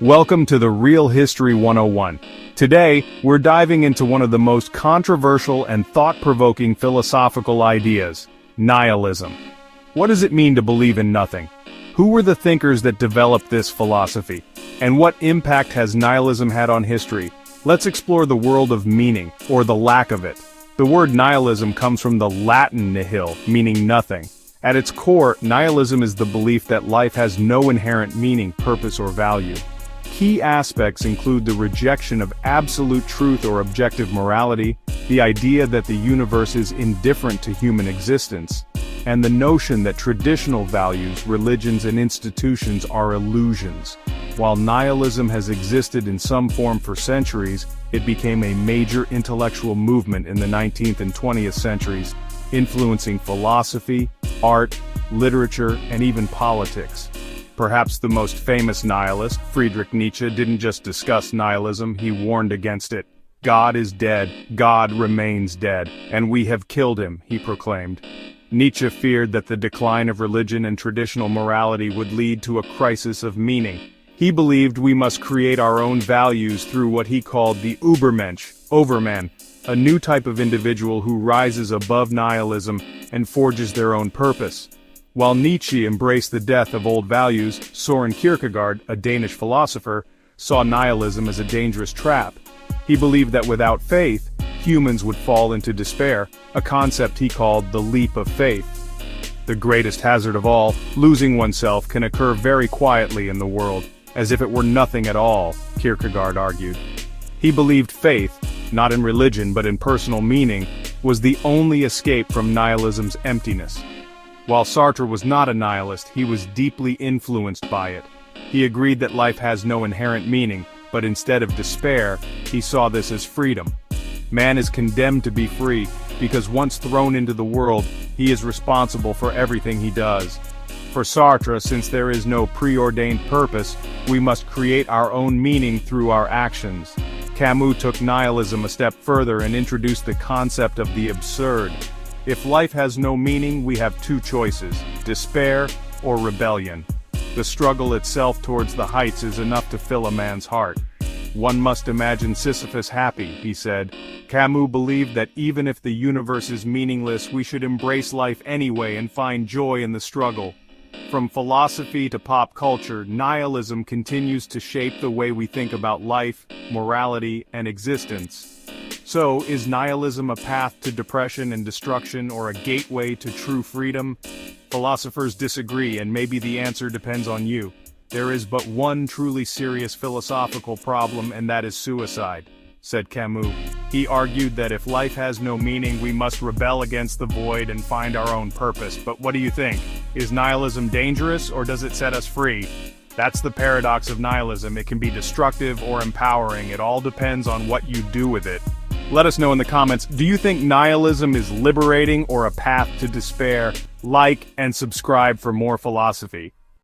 Welcome to the Real History 101. Today, we're diving into one of the most controversial and thought-provoking philosophical ideas, nihilism. What does it mean to believe in nothing? Who were the thinkers that developed this philosophy? And what impact has nihilism had on history? Let's explore the world of meaning, or the lack of it. The word nihilism comes from the Latin nihil, meaning nothing. At its core, nihilism is the belief that life has no inherent meaning, purpose, or value. Key aspects include the rejection of absolute truth or objective morality, the idea that the universe is indifferent to human existence, and the notion that traditional values, religions, and institutions are illusions. While nihilism has existed in some form for centuries, it became a major intellectual movement in the 19th and 20th centuries, influencing philosophy, art, literature, and even politics. Perhaps the most famous nihilist, Friedrich Nietzsche, didn't just discuss nihilism, he warned against it. God is dead, God remains dead, and we have killed him, he proclaimed. Nietzsche feared that the decline of religion and traditional morality would lead to a crisis of meaning. He believed we must create our own values through what he called the Übermensch, overman, a new type of individual who rises above nihilism and forges their own purpose. While Nietzsche embraced the death of old values, Søren Kierkegaard, a Danish philosopher, saw nihilism as a dangerous trap. He believed that without faith, humans would fall into despair, a concept he called the leap of faith. The greatest hazard of all, losing oneself, can occur very quietly in the world, as if it were nothing at all, Kierkegaard argued. He believed faith, not in religion but in personal meaning, was the only escape from nihilism's emptiness. While Sartre was not a nihilist, he was deeply influenced by it. He agreed that life has no inherent meaning, but instead of despair, he saw this as freedom. Man is condemned to be free, because once thrown into the world, he is responsible for everything he does. For Sartre, since there is no preordained purpose, we must create our own meaning through our actions. Camus took nihilism a step further and introduced the concept of the absurd. If life has no meaning, we have two choices: despair or rebellion. The struggle itself towards the heights is enough to fill a man's heart. One must imagine Sisyphus happy, he said. Camus believed that even if the universe is meaningless, we should embrace life anyway and find joy in the struggle. From philosophy to pop culture, nihilism continues to shape the way we think about life, morality, and existence. So, is nihilism a path to depression and destruction, or a gateway to true freedom? Philosophers disagree, and maybe the answer depends on you. There is but one truly serious philosophical problem, and that is suicide, said Camus. He argued that if life has no meaning, we must rebel against the void and find our own purpose. But what do you think? Is nihilism dangerous, or does it set us free? That's the paradox of nihilism. It can be destructive or empowering. It all depends on what you do with it. Let us know in the comments, do you think nihilism is liberating or a path to despair? Like and subscribe for more philosophy.